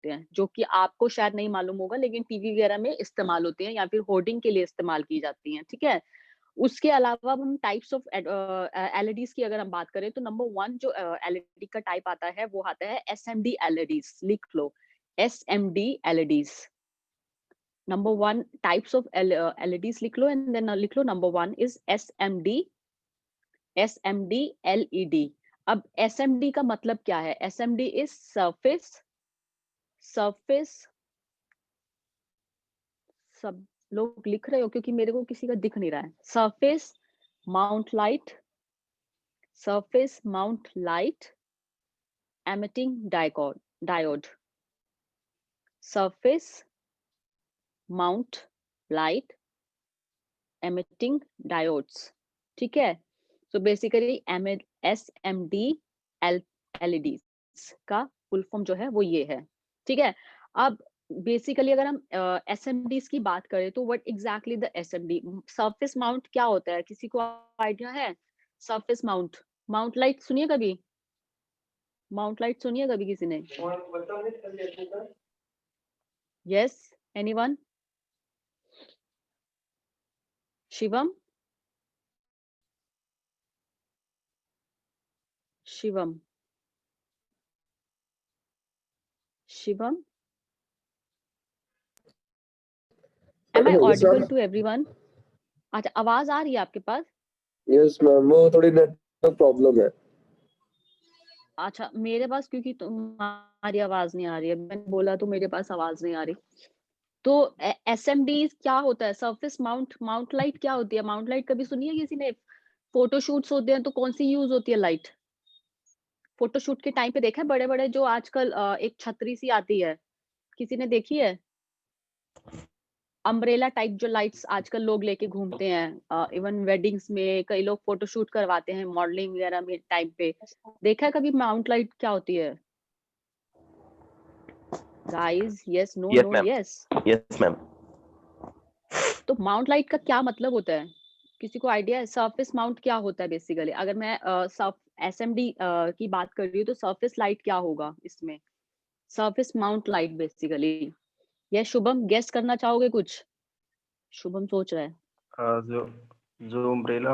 होते हैं, जो कि आपको शायद नहीं मालूम होगा, लेकिन टीवी वगैरह में इस्तेमाल होते हैं या फिर होर्डिंग के लिए इस्तेमाल की जाती हैं, ठीक है? उसके अलावा अब हम टाइप्स ऑफ एलईडीज की अगर हम बात करें तो नंबर 1 जो एलईडी का टाइप आता है वो आता है एसएमडी एलईडीज। लिख लो, SMD LEDs. Number 1 types of LEDs लिख लो एंड देन लिख लो नंबर 1 इज एसएमडी एलईडी। अब एसएमडी का मतलब क्या है? SMD is surface. सब लोग लिख रहे हो क्योंकि मेरे को किसी का दिख नहीं रहा है। Surface mount light emitting diode, surface mount light emitting diodes, ठीक है? So basically SMD LEDs का फुल फॉर्म जो है वो ये है, ठीक है? अब बेसिकली अगर हम SMDs की बात करें तो what exactly the SMD surface mount क्या होता है? किसी को आइडिया है? सरफेस माउंट लाइट सुनिए कभी? माउंट लाइट सुनिए कभी किसी ने? Yes, anyone? Shivam? Shivam? Am I Yes, audible ma'am. to everyone? अच्छा, आवाज आ रही है आपके पास? Yes, ma'am. वो थोड़ी नेटवर्क प्रॉब्लम है। अच्छा, मेरे पास क्योंकि तुम्हारी आवाज नहीं आ रही है, मैंने बोला तो मेरे पास आवाज नहीं आ रही। तो एसएमडी क्या होता है? सरफेस माउंट लाइट क्या होती है? माउंट लाइट कभी सुनी है किसी ने? फोटोशूट्स होते हैं तो कौन सी यूज होती है लाइट? फोटोशूट के टाइम पे देखा है बड़े बड़े जो आजकल एक छतरी सी आती है, किसी ने देखी है? अम्ब्रेला टाइप जो लाइट्स आजकल लोग लेके घूमते हैं, इवन वेडिंग्स में कई लोग फोटोशूट करवाते हैं मॉडलिंग वगैरह में टाइम पे। देखा है कभी माउंट लाइट क्या होती है? Guys, yes, no, Yes, no, ma'am. Yes. Yes, ma'am. तो माउंट लाइट का क्या मतलब होता है? किसी को आइडिया है? सरफेस माउंट क्या होता है बेसिकली? अगर मैं एसएमडी की बात कर रही हूँ तो सरफेस लाइट क्या होगा इसमें? Surface mount light basically. ये शुभम गेस करना चाहोगे कुछ? शुभम सोच रहा है। जो जो अम्ब्रेला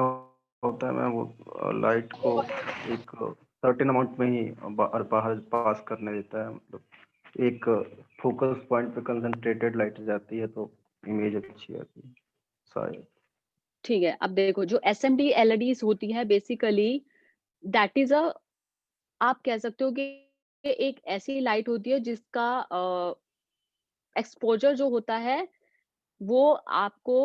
होता है मैम, वो लाइट को एक सर्टेन अमाउंट में ही बाहर पास करने देता है। मतलब एक फोकस पॉइंट पे कंसंट्रेटेड लाइट जाती है तो इमेज अच्छी आती है शायद। ठीक है, अब देखो जो एसएमडी एलईडीज होती है बेसिकली दैट इज अ, आप कह सकते हो कि ये एक ऐसी लाइट होती है जिसका एक्सपोजर जो होता है वो आपको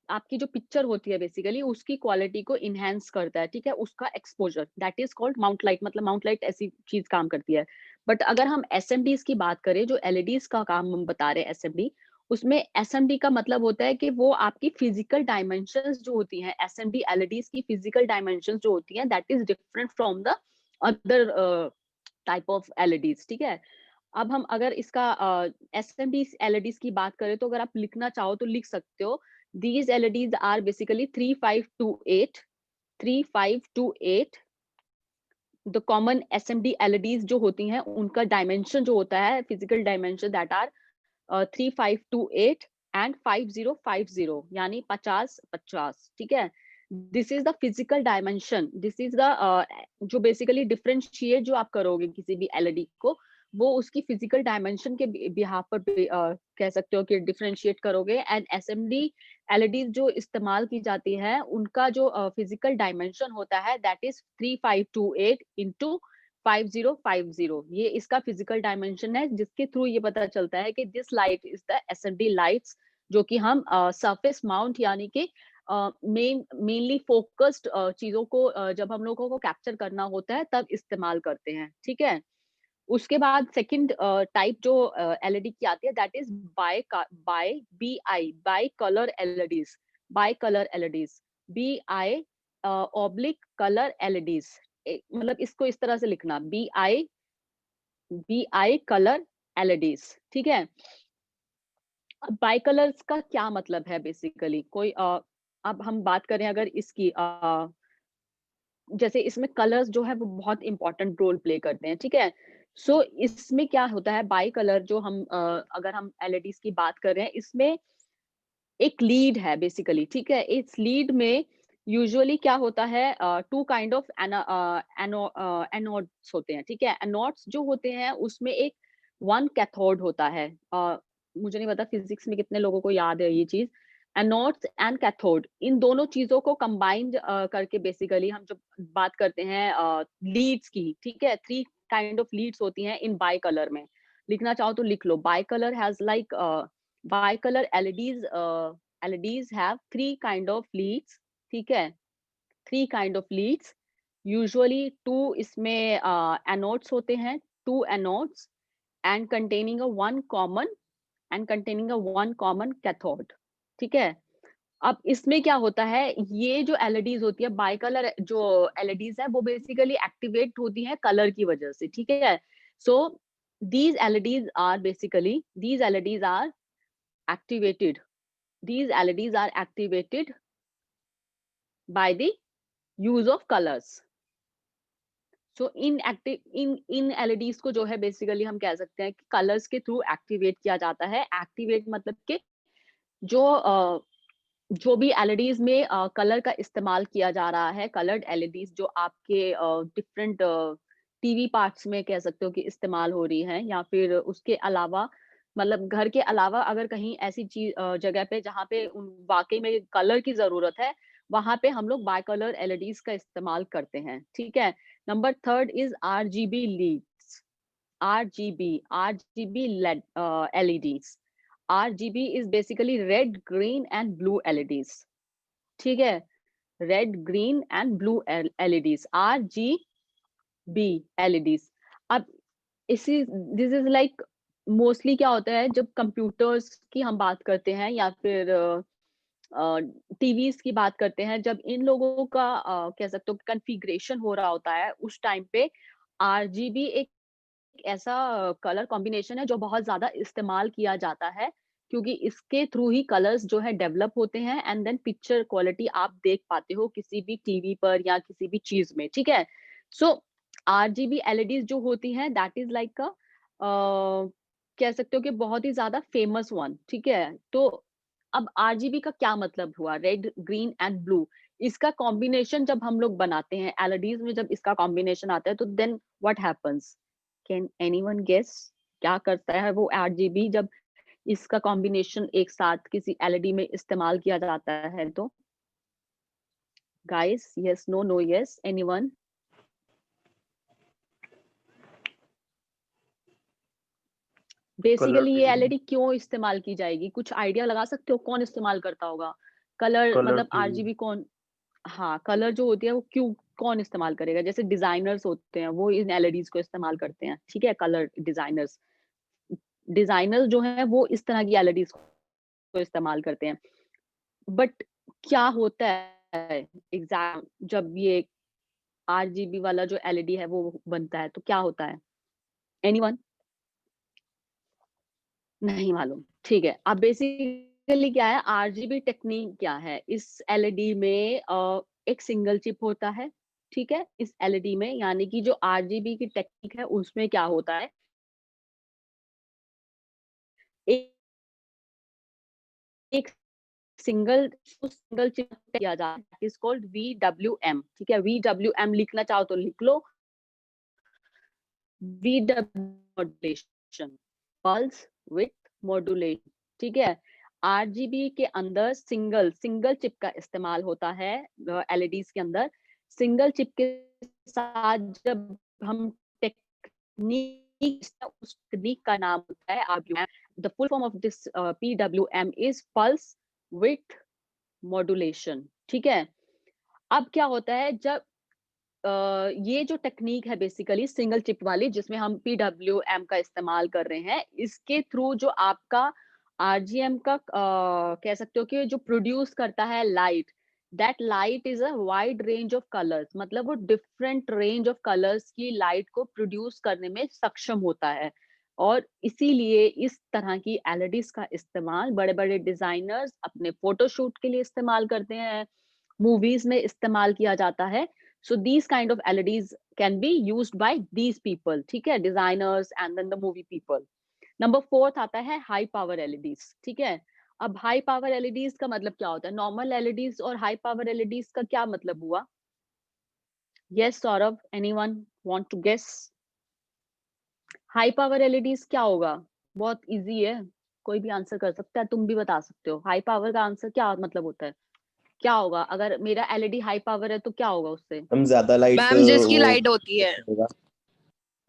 आपकी जो पिक्चर होती है बेसिकली उसकी क्वालिटी को इनहेंस करता है, ठीक है? उसका exposure that is called mount light. मतलब माउंट लाइट ऐसी चीज काम करती है। बट अगर हम एसएमडीज की बात करें, जो एलईडीज का काम हम बता रहे हैं एसएमडी, उसमें एसएमडी का मतलब होता है कि वो आपकी फिजिकल डायमेंशंस जो होती हैं, एसएमडी एलईडीज की फिजिकल डायमेंशंस जो होती हैं that is different from the other type of LEDs, ठीक है? अब हम अगर इसका एसएमडी एलईडीज की बात करें तो अगर आप लिखना चाहो तो लिख सकते हो। These LEDs are basically 3528 the common SMD LEDs जो होती हैं उनका डायमेंशन जो होता है physical dimension that are 3528 and 5050 यानी 50-50, ठीक है? This is the physical dimension, this is the जो बेसिकली डिफरेंशिएट जो आप करोगे किसी भी एलईडी को, वो उसकी फिजिकल डायमेंशन के बिहाफ पर कह सकते हो कि डिफरेंशिएट करोगे। एंड एसएमडी एलईडी जो इस्तेमाल की जाती है उनका जो फिजिकल डायमेंशन होता है दैट इज 3528 इंटू 5050। ये इसका फिजिकल डायमेंशन है जिसके थ्रू ये पता चलता है कि this light is the SMD lights, जो कि हम सरफेस माउंट यानी कि मेनली फोकस्ड चीजों को जब हम लोगों को कैप्चर करना होता है तब इस्तेमाल करते हैं, ठीक है? उसके बाद सेकंड टाइप जो एलईडी की आती है that is by colour LEDs. By colour LEDs, BI oblique colour LEDs. मतलब इसको इस तरह से लिखना, BI कलर एलईडीज, ठीक है? अब बाय कलर्स का क्या मतलब है बेसिकली? कोई अब हम बात करें अगर इसकी जैसे इसमें कलर्स जो है वो बहुत इंपॉर्टेंट रोल प्ले करते हैं, ठीक है? सो इसमें क्या होता है, बाई कलर जो हम अगर हम एलईडीज की बात कर रहे हैं, इसमें एक लीड है बेसिकली, ठीक है। इस लीड में यूजुअली क्या होता है, टू काइंड ऑफ एनोड्स होते हैं, ठीक है। एनोड्स जो होते हैं उसमें एक वन कैथोड होता है। मुझे नहीं पता फिजिक्स में कितने लोगों को याद है ये चीज। एनोड्स एंड कैथोड, इन दोनों चीजों को कंबाइंड करके बेसिकली हम जब बात करते हैं लीड्स की, ठीक है। थ्री काइंड ऑफ लीड्स होती हैं इन बाई कलर में। लिखना चाहो तो लिख लो, bicolour has like bicolor LEDs have three kind of leads, ठीक है। Three kind of leads, usually two इसमें एनोड्स होते हैं, two anodes and containing a one common cathode, ठीक है। अब इसमें क्या होता है, ये जो एलईडीज होती है, बाई कलर जो एलईडीज है, वो बेसिकली एक्टिवेट होती हैं कलर की वजह से, ठीक है। सो these LEDs are basically these LEDs are activated these LEDs are activated by the use of colors. So in LEDs को जो है बेसिकली हम कह सकते हैं कि कलर्स के थ्रू एक्टिवेट किया जाता है। एक्टिवेट मतलब कि जो जो भी LEDs में कलर का इस्तेमाल किया जा रहा है, कलर्ड LEDs जो आपके डिफरेंट टीवी पार्ट्स में कह सकते हो कि इस्तेमाल हो रही हैं, या फिर उसके अलावा मतलब घर के अलावा अगर कहीं ऐसी चीज जगह पे जहाँ पे वाकई में कलर की जरूरत है, वहां पे हम लोग बाय कलर LEDs का इस्तेमाल करते हैं, ठीक है। Number third is RGB LEDs. RGB LEDs। RGB is basically red, green and blue LEDs, ठीक है। Red, green and blue LEDs, RGB LEDs। अब इसी दिस इज लाइक मोस्टली क्या होता है, जब कंप्यूटर्स की हम बात करते हैं या फिर टीवीज की बात करते हैं, जब इन लोगों का कह सकते हो कॉन्फ़िगरेशन हो रहा होता है, उस टाइम पे RGB एक ऐसा कलर कॉम्बिनेशन है जो बहुत ज्यादा इस्तेमाल किया जाता है, क्योंकि इसके थ्रू ही कलर्स जो है डेवलप होते हैं एंड देन पिक्चर क्वालिटी आप देख पाते हो किसी भी टीवी पर या किसी भी चीज में, ठीक है। सो RGB LEDs जो होती हैं, दैट इज लाइक कह सकते हो कि बहुत ही ज्यादा फेमस वन, ठीक है। तो अब RGB का क्या मतलब हुआ, रेड, ग्रीन एंड ब्लू। इसका कॉम्बिनेशन जब हम लोग बनाते हैं LEDs में, जब इसका कॉम्बिनेशन आता है, तो then what happens, can anyone guess क्या करता है वो RGB जब इसका कॉम्बिनेशन एक साथ किसी LED में इस्तेमाल किया जाता है तो? Guys, yes, no, no, yes, anyone? Basically ये LED क्यों इस्तेमाल की जाएगी, कुछ आइडिया लगा सकते हो कौन इस्तेमाल करता होगा? कलर मतलब RGB कौन, हाँ, कलर जो होती है वो क्यों कौन इस्तेमाल करेगा? जैसे डिजाइनर्स होते हैं वो इन LEDs को इस्तेमाल करते हैं, ठीक है। कलर डिजाइनर्स डिजाइनर्स जो हैं वो इस तरह की LEDs को इस्तेमाल करते हैं। बट क्या होता है एग्जैक्ट जब ये RGB वाला जो LED है वो बनता है, तो क्या होता है? एनीवन? नहीं मालूम, ठीक है। अब बेसिकली क्या है, RGB टेक्निक क्या है, इस LED में एक सिंगल चिप होता है, ठीक है। इस LED में यानी कि जो RGB की टेक्निक है उसमें क्या होता है, एक एक सिंगल चिप किया जाता है, इज कॉल्ड VWM, ठीक है। VWM लिखना चाहो तो लिख लो, मॉड्यूलेशन, पल्स विथ मॉड्यूलेशन, ठीक है। RGB के अंदर सिंगल चिप का इस्तेमाल होता है LEDs के अंदर। सिंगल चिप के साथ जब हम टेक्निक, उस टेक्निक का नाम होता है RGB। The full form of this PWM is pulse with modulation, ठीक है। अब क्या होता है, जब ये जो टेक्निक है बेसिकली सिंगल चिप वाली, जिसमें हम PWM का इस्तेमाल कर रहे हैं, इसके थ्रू जो आपका RGM का कह सकते हो कि जो प्रोड्यूस करता है light, that light is a wide range of colours, मतलब वो डिफरेंट रेंज ऑफ कलर्स की लाइट को प्रोड्यूस करने में सक्षम होता है। और इसीलिए इस तरह की LEDs का इस्तेमाल बड़े बड़े डिजाइनर्स अपने फोटोशूट के लिए इस्तेमाल करते हैं, मूवीज में इस्तेमाल किया जाता है। So these kind of LEDs can be used by these people, ठीक है, designers and then the movie people. Number 4 आता है हाई पावर LEDs, ठीक है। अब हाई पावर LEDs का मतलब क्या होता है? नॉर्मल LEDs और हाई पावर LEDs का क्या मतलब हुआ? Yes, Saurabh, anyone want to guess? High power LEDs क्या होगा? बहुत इजी है, कोई भी आंसर कर सकता है, तुम भी बता सकते हो। हाई पावर का आंसर क्या मतलब होता है? क्या होगा? अगर मेरा LED हाई पावर है तो क्या होगा उससे? हम ज्यादा लाइट मैम जिसकी लाइट होती है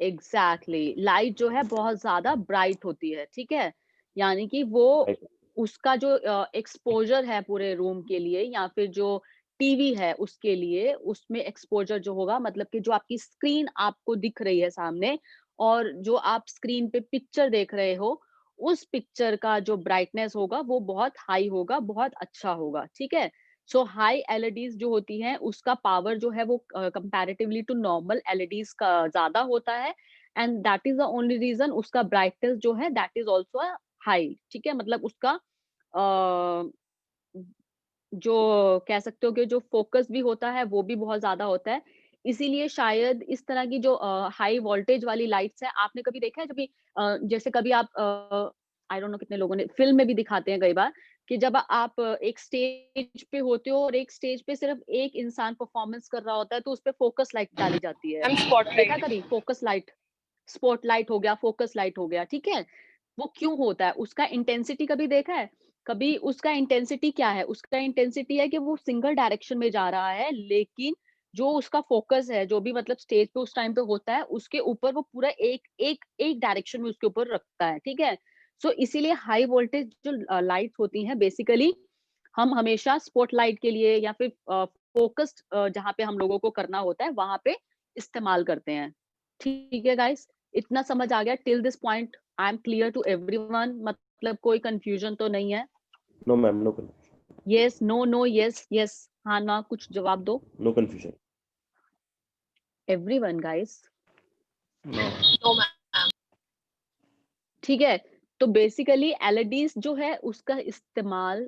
एग्जैक्टली लाइट जो है बहुत ज्यादा ब्राइट होती है, ठीक है, यानी कि वो उसका जो एक्सपोजर है पूरे रूम के लिए या फिर जो टीवी है उसके लिए, उसमें एक्सपोजर जो होगा, मतलब कि जो आपकी स्क्रीन आपको दिख रही है सामने और जो आप स्क्रीन पे पिक्चर देख रहे हो, उस पिक्चर का जो ब्राइटनेस होगा वो बहुत हाई होगा, बहुत अच्छा होगा, ठीक है। सो हाई एलईडीज जो होती हैं उसका पावर जो है वो कंपैरेटिवली टू नॉर्मल एलईडीज का ज्यादा होता है and that is the only reason उसका ब्राइटनेस जो है दैट इज आल्सो हाई, ठीक है, मतलब उसका जो कह सकते हो कि जो फोकस भी होता है वो भी बहुत ज्यादा होता है। इसीलिए शायद इस तरह की जो हाई वोल्टेज वाली लाइट्स है, आपने कभी देखा है जब भी जैसे कभी आप आई डोंट नो कितने लोगों ने फिल्म में भी दिखाते हैं कई बार कि जब आप एक स्टेज पे होते हो और एक स्टेज पे सिर्फ एक इंसान परफॉर्मेंस कर रहा होता है तो उस पे फोकस लाइट डाली जाती है। मैम देखा स्पॉटलाइट कभी फोकस लाइट, स्पॉटलाइट हो गया, फोकस लाइट हो गया, ठीक है। वो क्यों होता है? उसका इंटेंसिटी कभी देखा है? कभी उसका इंटेंसिटी क्या है? उसका इंटेंसिटी है कि वो सिंगल डायरेक्शन में जा रहा है, लेकिन जो उसका फोकस है, जो भी मतलब स्टेज पे उस टाइम पे होता है, उसके ऊपर वो पूरा एक डायरेक्शन में उसके ऊपर रखता है, ठीक है? सो इसीलिए हाई वोल्टेज जो लाइट्स होती हैं बेसिकली हम हमेशा स्पॉटलाइट के लिए या फिर फोकस्ड जहाँ पे हम लोगों को करना होता है, वहाँ पे इस्तेमाल करते हैं। ठीक है गाइस, इतना समझ आ गया till this point? I am clear to everyone, मतलब कोई कंफ्यूजन तो नहीं है? No ma'am, no confusion. Yes, no, no, yes, yes, हाँ ना, कुछ जवाब दो। No confusion. Everyone guys, no ma'am ठीक है। तो बेसिकली एलईडीज जो है उसका इस्तेमाल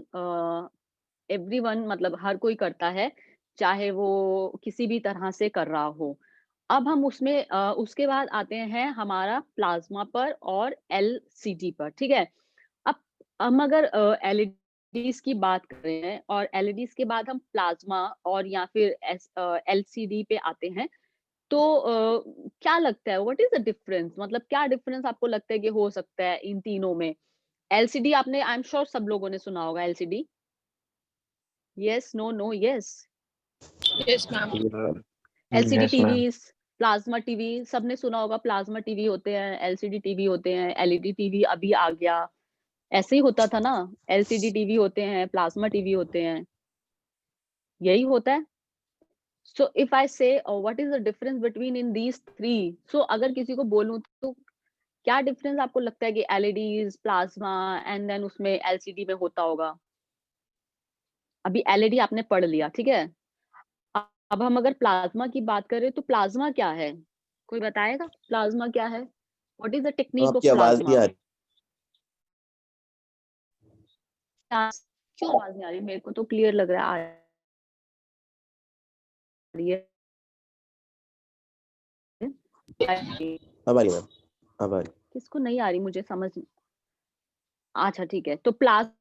एवरीवन मतलब हर कोई करता है, चाहे वो किसी भी तरह से कर रहा हो। अब हम उसमें उसके बाद आते हैं हमारा प्लाज्मा पर और एलसीडी पर, ठीक है। अब हम अगर एलईडीज की बात करें और एलईडीज के बाद हम प्लाज्मा और या फिर एलसीडी पे आते हैं, तो क्या लगता है व्हाट इज द डिफरेंस? मतलब क्या डिफरेंस आपको लगता है कि हो सकता है इन तीनों में? एलसीडी आपने आई एम श्योर सब लोगों ने सुना होगा LCD. Yes, no, no, yes. Yes ma'am LCD TVs, plasma TV, सबने सुना होगा प्लाज्मा टीवी होते हैं, एलसीडी टीवी होते हैं, एलईडी टीवी अभी आ गया। ऐसे ही होता था ना, एलसीडी टीवी होते हैं, प्लाज्मा टीवी होते हैं, यही होता है। सो if I say what is the difference between in these three, so अगर किसी को बोलूं तो क्या डिफरेंस आपको लगता है कि एलईडीज, प्लाज्मा एंड देन उसमें एलसीडी में होता होगा? अभी एलईडी आपने पढ़ लिया, ठीक है। अब हम अगर प्लाज्मा की बात करें तो प्लाज्मा क्या है? कोई बताएगा प्लाज्मा क्या है? What is the technique of आपकी आवाज नहीं प्लाज्मा? आ रही। क्यों आवाज नहीं आ रही? मेरे को तो क्लियर लग रहा है आ रही है। अब आ रही मैम, अब आ रही। किसको नहीं आ रही मुझे समझ। अच्छा ठीक है, तो प्लाज्मा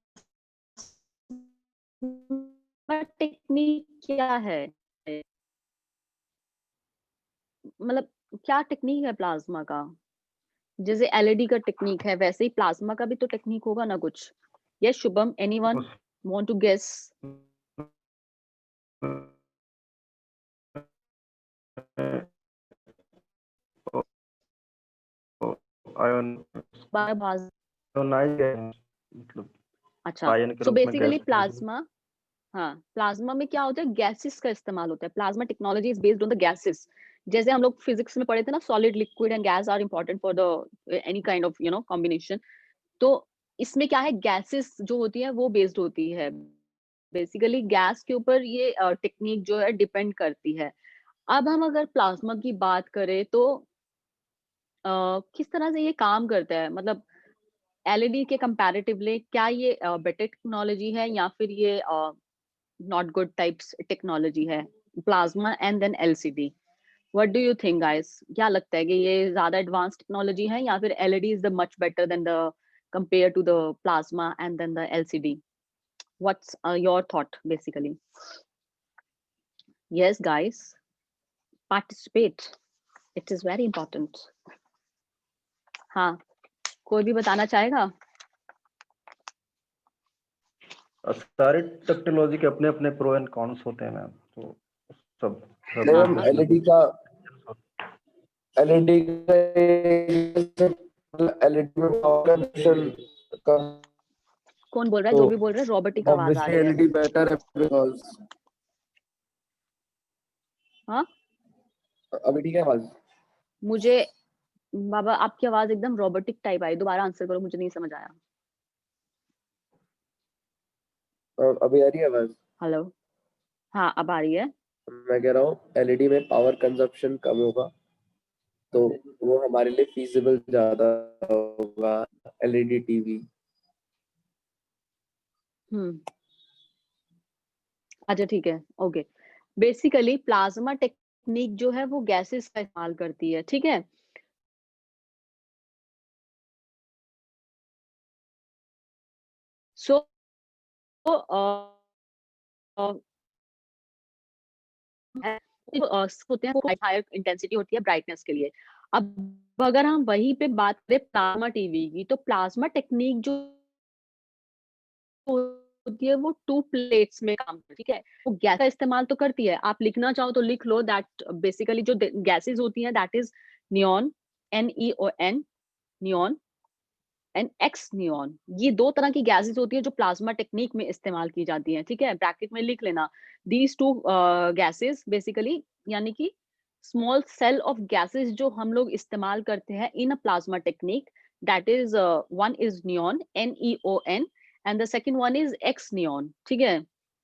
टेक्निक क्या है? मतलब क्या टेक्निक है प्लाज्मा का? जैसे एलईडी का टेक्निक है वैसे ही प्लाज्मा का भी तो टेक्निक होगा ना कुछ। Yes Shubham, anyone want to guess? Ion आवाज। मतलब अच्छा, आयन के सो रूप में बेसिकली गैस प्लाज्मा, हाँ, प्लाज्मा में क्या होता है? गैसेस का इस्तेमाल होता है। Plasma technology is based on the gases. जैसे हम लोग फिजिक्स में पढ़े थे ना, solid, liquid and gas are important for the any kind of combination. तो इसमें क्या है, गैसेस जो होती है वो बेस्ड होती है। बेसिकली गैस के ऊपर ये टेक्निक जो है डिपेंड करती है। अब हम अगर प्लाज्मा की बात करें तो किस तरह से ये काम करता है? मतलब एलईडी के कंपैरेटिवली क्या ये बेटर टेक्नोलॉजी है या फिर ये नॉट गुड टाइप्स टेक्नोलॉजी है? Plasma and then LCD. What do you think guys? क्या लगता है कि ये ज्यादा एडवांस टेक्नोलॉजी है या फिर LED is the much better than the compare to the plasma and then the LCD? What's your thought basically? Yes, guys, participate. It is very important. हाँ, कोई भी बताना चाहेगा? सारे टेक्नोलॉजी के अपने अपने प्रो एंड कॉन्स होते हैं मैम, तो सब मैम एलईडी का एलईडी में पावर कंजप्शन का कौन बोल रहा है? जो भी बोल रहा है, रोबोटिक आवाज आ ऑब्वियसली रही है. एलईडी बेटर है बिकॉज़ हाँ, अभी ठीक है आवाज? मुझे बाबा आपकी आवाज एकदम रोबोटिक टाइप आई. दोबारा आंसर करो, मुझे नहीं समझ आया. अभी आ रही है आवाज? हेलो, हाँ अब आ रही है. मैं कह रहा हूँ एलईडी में पावर कंजप्शन कम होगा तो वो हमारे लिए फीजिबल ज्यादा होगा एलईडी टीवी. अच्छा ठीक है, ओके. बेसिकली प्लाज्मा टेक्निक जो है वो गैसेस का इस्तेमाल करती है, ठीक है. सो होते हैं वो हायर इंटेंसिटी होती है ब्राइटनेस के लिए. अब अगर हम वहीं पे बात करें प्लाज्मा टीवी की, तो प्लाज्मा टेक्निक जो होती है वो 2 प्लेट्स में काम करती है, ठीक है. वो गैस का इस्तेमाल तो करती है. आप लिखना चाहो तो लिख लो दैट बेसिकली जो गैसेस होती हैं that is neon, NEON, neon and x neon. ये 2 तरह की गैसेस होती है जो प्लाज्मा टेक्निक में इस्तेमाल की जाती हैं, ठीक है. ब्रैकेट में लिख लेना दीज 2 गैसेस बेसिकली, यानी कि स्मॉल सेल ऑफ गैसेस जो हम लोग इस्तेमाल करते हैं in a plasma technique, that is one is neon, NEON, and the second one is X neon, ठीक है.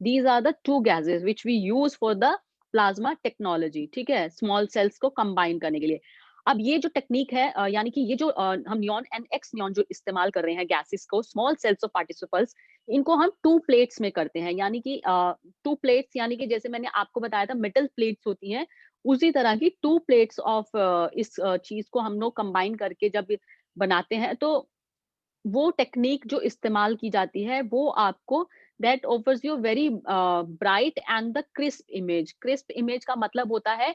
These are the 2 gases which we use for the plasma technology, ठीक है, स्मॉल सेल्स को कंबाइन करने के लिए. अब ये जो टेक्निक है यानी कि ये जो हम नियॉन एंड एक्स नियॉन जो इस्तेमाल कर रहे हैं गैसेस को, स्मॉल सेल्स ऑफ पार्टिसिपल्स, इनको हम 2 प्लेट्स में करते हैं. यानी कि 2 प्लेट्स यानी कि जैसे मैंने आपको बताया था मेटल प्लेट्स होती हैं, उसी तरह की 2 प्लेट्स ऑफ इस चीज को हम लोग कंबाइन करके जब बनाते हैं, तो वो टेक्निक जो इस्तेमाल की जाती है वो आपको that offers you very bright and the crisp image. Crisp image का मतलब होता है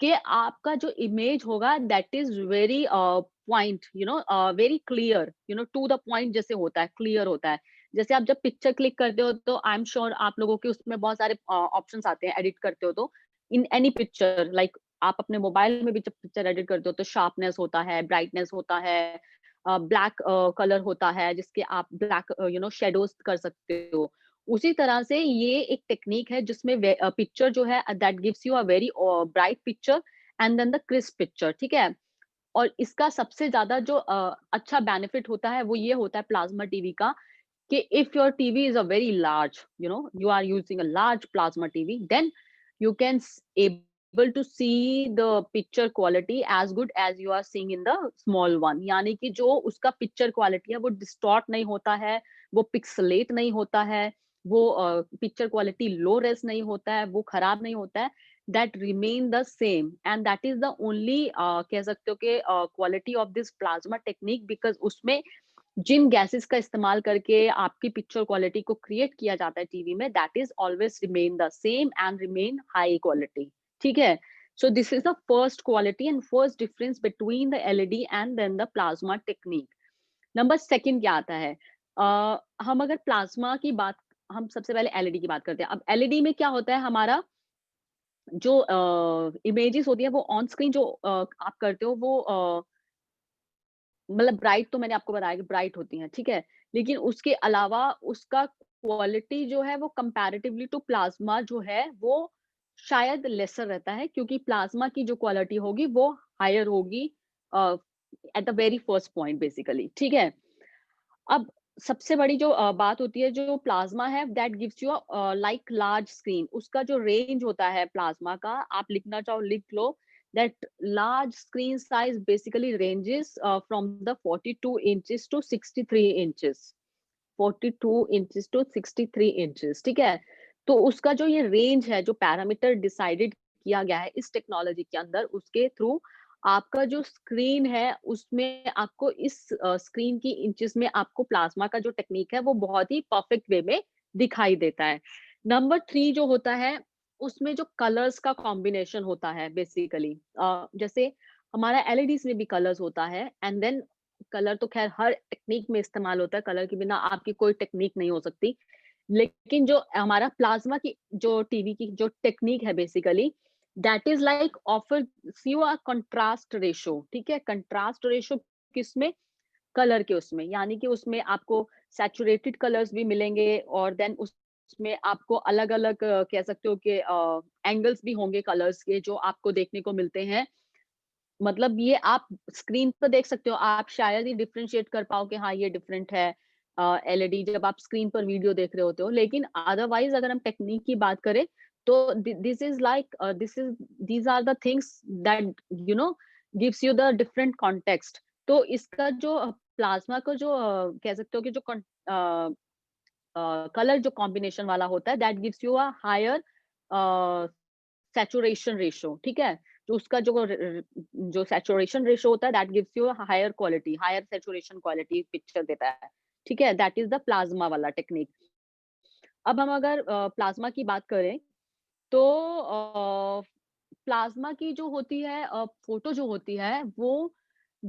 कि आपका जो इमेज होगा that is very point, you know, very clear, you know, to the point जैसे होता है, क्लियर होता है. जैसे आप जब पिक्चर क्लिक करते हो तो आई एम श्योर आप लोगों के उसमें बहुत सारे ऑप्शंस आते हैं एडिट करते हो तो. इन एनी पिक्चर लाइक आप अपने मोबाइल में भी जब पिक्चर एडिट करते हो तो शार्पनेस होता है, ब्राइटनेस होता है, ब्लैक कलर होता है जिसके आप ब्लैक यू नो शेडोज कर सकते हो. उसी तरह से ये एक टेक्निक है जिसमें पिक्चर जो है that gives you a very bright picture and then the crisp picture, ठीक है. और इसका सबसे ज्यादा जो अच्छा बेनिफिट होता है वो ये होता है प्लाज्मा टीवी का कि if your TV is a very large, you know, you are using a large plasma TV, then you can able to see the picture quality as good as you are seeing in the small one. यानी कि जो उसका picture quality है वो distort नहीं होता है, वो पिक्सलेट नहीं होता है, वो पिक्चर क्वालिटी लो रेस नहीं होता है, वो खराब नहीं होता है. That remain the same and that is the only कह सकते हो कि quality of this plasma technique, because उसमें जिन गैसेस का इस्तेमाल करके आपकी पिक्चर क्वालिटी को क्रिएट किया जाता है टीवी में, that is always remain the same and remain high quality, ठीक है. So this is the first quality and first difference between the LED and then the plasma technique. Number second क्या आता है? हम अगर प्लाज्मा की बात, हम सबसे पहले एलईडी की बात करते हैं. अब एलईडी में क्या होता है, हमारा जो इमेजेस होती है वो ऑन स्क्रीन जो आप करते हो वो मतलब ब्राइट तो मैंने आपको बताया कि ब्राइट होती हैं, ठीक है. लेकिन उसके अलावा उसका क्वालिटी जो है वो कंपैरेटिवली टू प्लाज्मा जो है वो शायद लेसर रहता है, क्योंकि प्लाज्मा की जो क्वालिटी होगी वो हायर होगी at the very first point basically, ठीक है. अब सबसे बड़ी जो बात होती है, जो प्लाज्मा है that gives you like large screen. उसका जो रेंज होता है प्लाज्मा का, आप लिखना चाहो लिख लो that large screen size basically ranges from the 42 inches to 63 inches. 42 inches to 63 inches, ठीक है. तो उसका जो ये रेंज है, जो पैरामीटर डिसाइडेड किया गया है इस टेक्नोलॉजी के अंदर, उसके थ्रू आपका जो स्क्रीन है उसमें आपको इस स्क्रीन की इंचेस में आपको प्लाज्मा का जो टेक्निक है वो बहुत ही परफेक्ट वे में दिखाई देता है। नंबर 3 जो होता है, उसमें जो कलर्स का कॉम्बिनेशन होता है बेसिकली, जैसे हमारा एलईडीज़ में भी कलर्स होता है, एंड देन कलर तो ख़ैर हर टेक्नीक में इस्तेमाल होता है, कलर के बिना आपकी कोई टेक्नीक नहीं हो सकती। लेकिन जो हमारा प्लाज़्मा की जो टीवी की जो टेक्नीक है basically, that is like offers you a contrast ratio, ठीक है? कंट्रास्ट रेशियो किसमें? कलर के उसमें, यानी कि उसमें आपको सैचुरेटेड कलर्स भी मिलेंगे, और देन उसमें आपको अलग-अलग कह सकते हो कि एंगल्स भी होंगे कलर्स के जो आपको देखने को मिलते हैं। मतलब ये आप स्क्रीन पर देख सकते हो, आप शायद ही डिफरेंशिएट कर पाओ कि हाँ, ये डिफरेंट है एलईडी, जब आप स्क्रीन पर वीडियो देख रहे होते हो। लेकिन अदरवाइज़ अगर हम टेक्नीक की बात करें, तो this is like these are the things that you know gives you the different context. तो इसका जो प्लाज़्मा का जो कह सकते हो कि जो कलर जो कॉम्बिनेशन वाला होता है, that gives you a higher saturation ratio, ठीक है? जो उसका जो सैचुरेशन रेशियो होता है, that gives you a higher quality, higher saturation quality picture देता है, ठीक है? दैट इज़ द प्लाज़्मा वाला टेक्निक। अब हम अगर प्लाज़्मा की बात करें, तो प्लाज़्मा की जो होती है फ़ोटो जो होती है, वो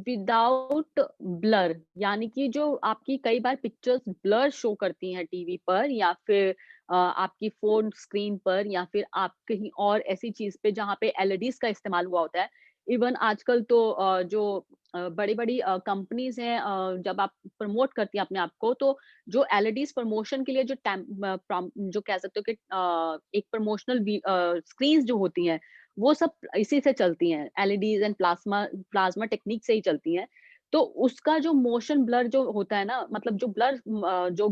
विदाउट ब्लर, यानी कि जो आपकी कई बार पिक्चर्स ब्लर शो करती हैं टीवी पर, या फिर आपकी फ़ोन स्क्रीन पर, या फिर आप कहीं और ऐसी चीज़ पे जहाँ पे एलईडीज़ का इस्तेमाल हुआ होता है। इवन आजकल तो जो बड़ी-बड़ी कंपनीज़ हैं, जब आप प्रमोट करती हैं अपने आप को, तो जो एलईडीज़ प्रमोशन के लिए जो जो कह सकते हो कि एक प्रमोशनल स्क्रीन्स जो होती हैं, वो सब इसी से चलती हैं, एलईडीज़ एंड प्लाज़्मा टेक्नीक से ही चलती हैं। तो उसका जो मोशन ब्लर जो होता है ना, मतलब जो ब्लर जो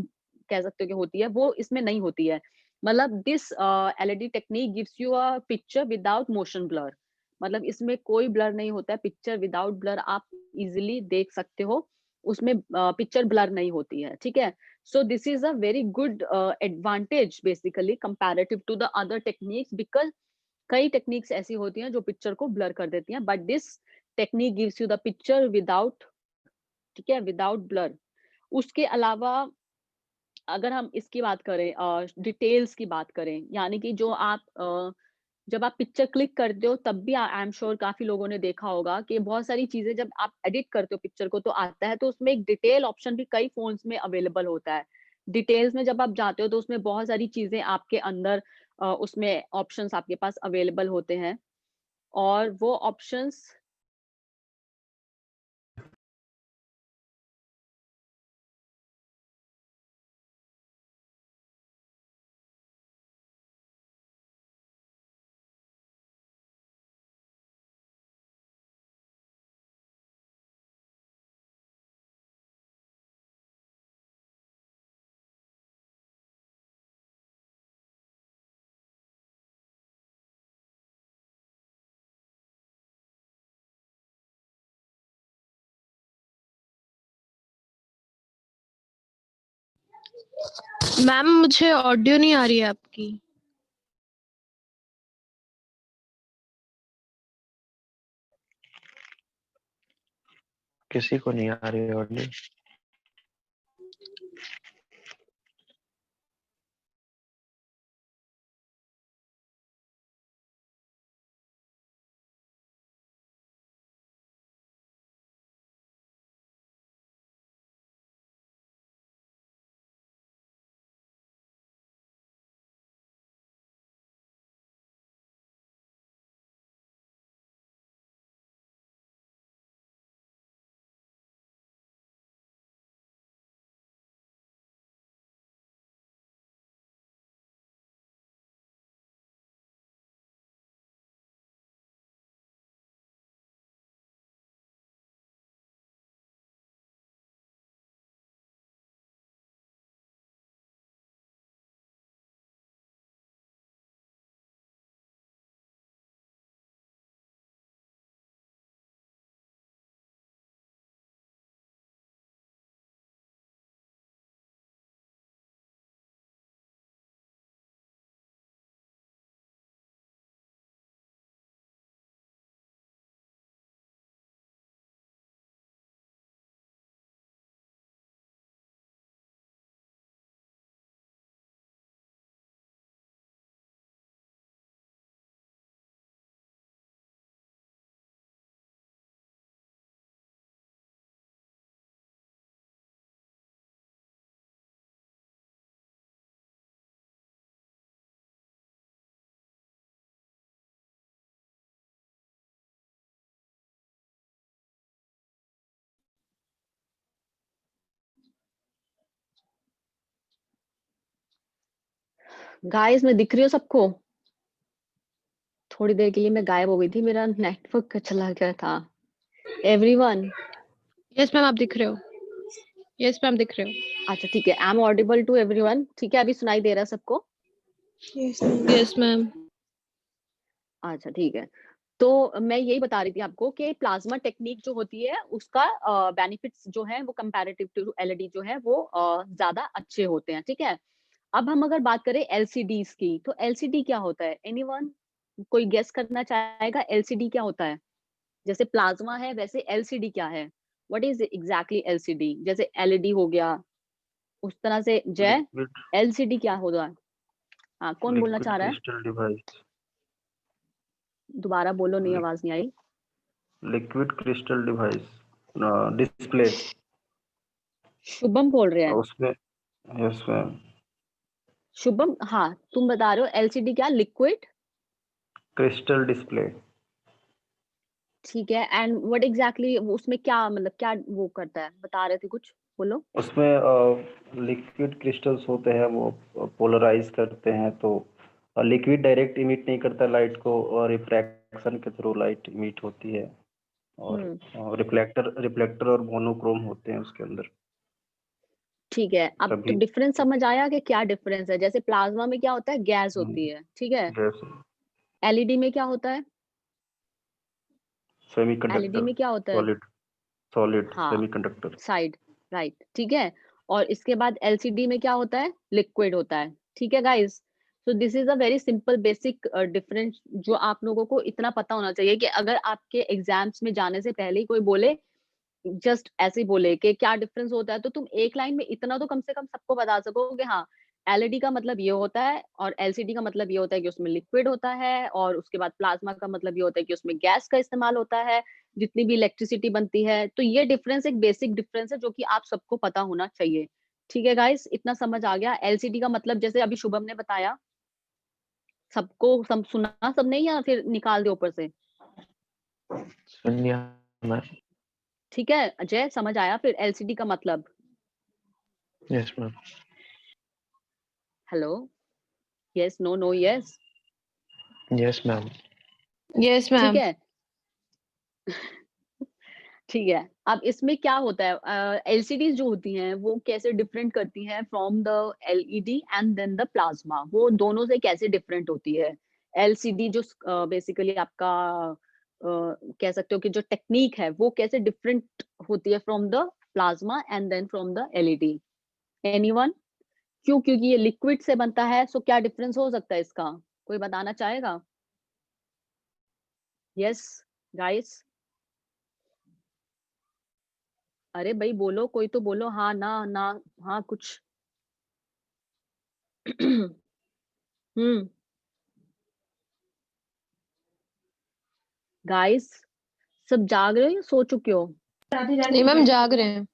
कह सकते हो कि होती है, वो इसमें नहीं होती है। मतलब this LED technique gives you a picture without motion blur, मतलब इसमें कोई ब्लर नहीं होता है, पिक्चर विदाउट ब्लर आप इज़िली देख सकते हो, उसमें पिक्चर ब्लर नहीं होती है, ठीक है? So this is a very good advantage basically comparative to the other techniques, because कई टेक्निक्स ऐसी होती हैं जो पिक्चर को ब्लर कर देती हैं, but this technique gives you the picture without, ठीक है, विदाउट ब्लर। उसके अलावा अगर हम इसकी बात करें, डिटेल्स की बात करें, यानी कि जो आप जब आप पिक्चर क्लिक करते हो, तब भी आई एम श्योर काफी लोगों ने देखा होगा कि बहुत सारी चीजें जब आप एडिट करते हो पिक्चर को तो आता है, तो उसमें एक डिटेल ऑप्शन भी कई फोन्स में अवेलेबल होता है। डिटेल्स में जब आप जाते हो तो उसमें बहुत सारी चीजें आपके अंदर उसमें ऑप्शंस आपके पास अवेलेबल होते हैं, और वो ऑप्शंस मैम मुझे ऑडियो नहीं आ रही है आपकी। किसी को नहीं आ रही ऑडियो। गाइस मैं दिख रही हूँ सबको? थोड़ी देर के लिए मैं गायब हो गई थी, मेरा नेटवर्क चला गया था। एवरीवन? यस मैम, आप दिख रहे हो। यस मैम, दिख रहे हो। अच्छा ठीक है, I am audible to everyone, ठीक है? अभी सुनाई दे रहा है सबको? Yes ma'am. अच्छा ठीक है। तो मैं यही बता रही थी आपको कि प्लाज्मा टेक्निक जो होती है उसका बेनिफिट्स जो है वो कंपैरेटिव टू एलईडी जो है वो ज्यादा अच्छे होते हैं, ठीक है? अब हम अगर बात करें एलसीडीज की, तो एलसीडी क्या होता है? एनीवन कोई गेस करना चाहेगा एलसीडी क्या होता है? जैसे प्लाज्मा है वैसे एलसीडी क्या है? What is exactly LCD? जैसे एलईडी हो गया उस तरह से जय, लिक्विड एलसीडी क्या होगा? हाँ, कौन बोलना लिक्विड चाह रहा है? Crystal device. दोबारा बोलो, नहीं आवाज नहीं आई। Liquid crystal device display. Shubham बोल रहे हैं। उसमें यस मैम, शुभम, हाँ तुम बता रहे हो एलसीडी क्या? Liquid, crystal display. ठीक है। एंड व्हाट एग्जैक्टली उसमें क्या मतलब क्या वो करता है? बता रहे थे कुछ, बोलो। उसमें लिक्विड क्रिस्टल्स होते हैं, वो पोलराइज करते हैं, तो लिक्विड डायरेक्ट इमिट नहीं करता लाइट को, और रिफ्रैक्शन के थ्रू लाइट इमिट होती है। और रिफ्लेक्टर और मोनोक्रोम होते हैं उसके अंदर। ठीक है, अब तो कभी डिफरेंस समझ आया कि क्या डिफरेंस है? जैसे प्लाज्मा में क्या होता है? गैस होती है, ठीक है? जैसे एलईडी में क्या होता है? एलईडी सेमीकंडक्टर, में क्या होता है? सॉलिड सॉलिड हाँ, सेमीकंडक्टर। साइड, राइट, ठीक है। और इसके बाद एलसीडी में क्या होता है? लिक्विड होता है, ठीक है guys? So this is a very simple basic difference जो आप लोगों को इतना पता होना चाहिए कि अगर आपके एग्जाम्स में जाने से पहले ही कोई बोले, जस्ट ऐसे ही बोले कि क्या डिफरेंस होता है, तो तुम एक लाइन में इतना तो कम से कम सबको बता सको कि हाँ, एलईडी का मतलब ये होता है और एलसीडी का मतलब ये होता है कि उसमें लिक्विड होता है, और उसके बाद प्लाज्मा का मतलब ये होता है कि उसमें गैस का इस्तेमाल होता है जितनी भी इलेक्ट्रिसिटी बनती है। तो ये डिफरेंस एक बेसिक डिफरेंस है जो कि आप सबको पता होना चाहिए, ठीक है गाइस? इतना समझ आ गया? एलसीडी का मतलब जैसे अभी शुभम ने बताया, सबको सुना सबने या फिर निकाल दे ऊपर से? सुन लिया मैम। ठीक है अजय, समझ आया फिर एलसीडी का मतलब? Yes ma'am. Hello, yes, no, no, yes? Yes ma'am. Yes ठीक मैम। है। ठीक है, अब इसमें क्या होता है, एलसीडी जो होती हैं वो कैसे डिफरेंट करती हैं from the LED and then the plasma? वो दोनों से कैसे डिफरेंट होती है? एलसीडी जो बेसिकली आपका कह सकते हो कि जो टेक्निक है वो कैसे डिफरेंट होती है from the plasma and then from the LED? Anyone? क्यों? क्योंकि ये लिक्विड से बनता है, सो क्या डिफरेंस हो सकता है इसका? कोई बताना चाहेगा? Yes guys? अरे भाई बोलो, कोई तो बोलो, हाँ ना ना, हाँ कुछ। हम्म, गाइस सब जाग रहे हो या सो चुके हो? नहीं मैम, जाग रहे हैं।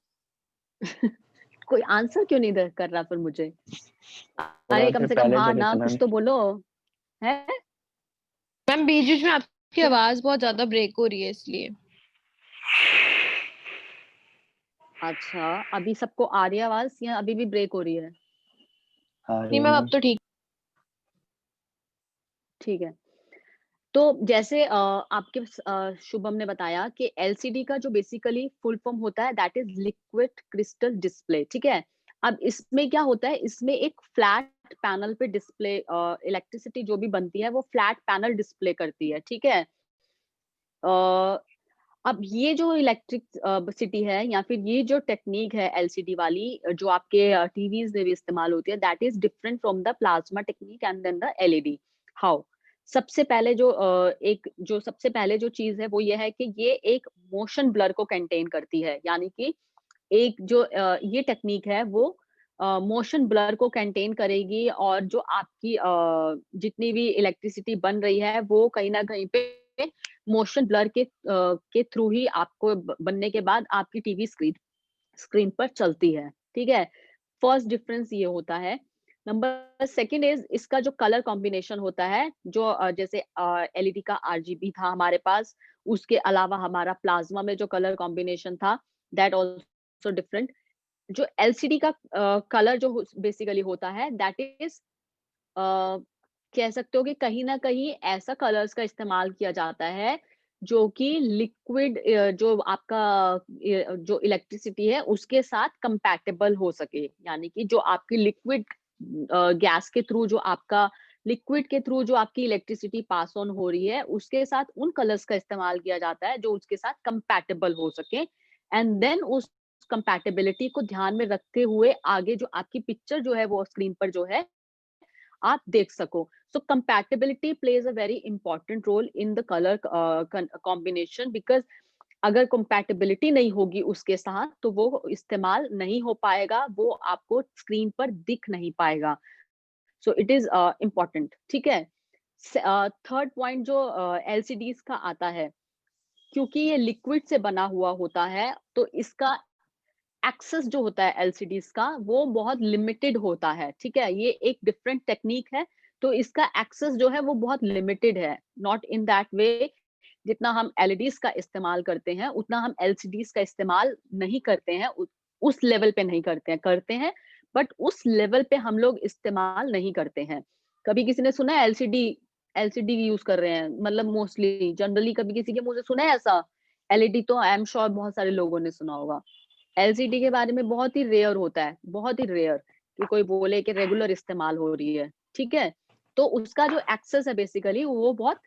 कोई आंसर क्यों नहीं कर रहा फिर मुझे? थोड़ा अरे कम फिर से कम पहले हाँ चले ना थे कुछ मैम। तो बोलो। है? मैम बीच बीच में आपकी आवाज बहुत ज्यादा ब्रेक हो रही है, इसलिए। अच्छा, अभी सबको आ रही है आवाज या अभी भी ब्रेक हो रही है? हाँ नहीं मैम, अब तो ठीक। ठीक है। तो जैसे आपके शुभम ने बताया कि एलसीडी का जो बेसिकली फुल फॉर्म होता है that is liquid crystal display, ठीक है? अब इसमें क्या होता है, इसमें एक फ्लैट पैनल पे डिस्प्ले इलेक्ट्रिसिटी जो भी बनती है वो फ्लैट पैनल डिस्प्ले करती है, ठीक है? अब ये जो इलेक्ट्रिक सिटी है या फिर ये जो टेक्निक है एलसीडी वाली जो आपके टीवीज में भी इस्तेमाल होती है, that is different from the plasma technique and then the LED. How? सबसे पहले जो सबसे पहले जो चीज है वो ये है कि ये एक मोशन ब्लर को कंटेन करती है, यानी कि एक जो ये टेक्निक है वो मोशन ब्लर को कंटेन करेगी, और जो आपकी जितनी भी इलेक्ट्रिसिटी बन रही है वो कहीं ना कहीं पे मोशन ब्लर के थ्रू ही आपको बनने के बाद आपकी टीवी स्क्रीन स्क्रीन पर चलती है, ठीक है? फर्स्ट डिफरेंस ये होता है। नंबर सेकंड इज इसका जो कलर कॉम्बिनेशन होता है, जो जैसे एलईडी का आरजीबी था हमारे पास, उसके अलावा हमारा प्लाज्मा में जो कलर कॉम्बिनेशन था दैट आल्सो डिफरेंट। जो एलसीडी का कलर जो बेसिकली होता है दैट इज कह सकते हो कि कहीं ना कहीं ऐसा कलर्स का इस्तेमाल किया जाता है जो कि लिक्विड जो आपका जो इलेक्ट्रिसिटी है उसके साथ कंपैटिबल हो सके, यानी कि जो आपकी लिक्विड गैस के थ्रू जो आपका लिक्विड के थ्रू जो आपकी इलेक्ट्रिसिटी पास ऑन हो रही है उसके साथ उन कलर्स का इस्तेमाल किया जाता है जो उसके साथ कंपैटिबल हो सके, एंड देन उस कंपैटिबिलिटी को ध्यान में रखते हुए आगे जो आपकी पिक्चर जो है वो स्क्रीन पर जो है आप देख सको। So compatibility plays a very important role in the colour combination, because अगर कंपैटिबिलिटी नहीं होगी उसके साथ तो वो इस्तेमाल नहीं हो पाएगा, वो आपको स्क्रीन पर दिख नहीं पाएगा। सो इट इज इम्पॉर्टेंट, ठीक है। थर्ड पॉइंट जो एलसीडीज का आता है, क्योंकि ये लिक्विड से बना हुआ होता है तो इसका एक्सेस जो होता है एलसीडीज का वो बहुत लिमिटेड होता है, ठीक है। ये एक डिफरेंट टेक्निक है, तो इसका एक्सेस जो है वो बहुत लिमिटेड है, नॉट इन दैट वे जितना हम एलईडीज का इस्तेमाल करते हैं उतना हम एलसीडीज का इस्तेमाल नहीं करते हैं, उस लेवल पे नहीं करते हैं बट उस लेवल पे हम लोग इस्तेमाल नहीं करते हैं। कभी किसी ने सुना है एलसीडी एलसीडी यूज कर रहे हैं, मतलब मोस्टली जनरली कभी किसी के मुंह से सुना है ऐसा? एलईडी तो आई एम श्योर बहुत सारे लोगों ने सुना होगा। एलसीडी के बारे में बहुत ही रेयर होता है, बहुत ही रेयर कि कोई बोले कि रेगुलर इस्तेमाल हो रही है, ठीक है। तो उसका जो एक्सेस है बेसिकली वो बहुत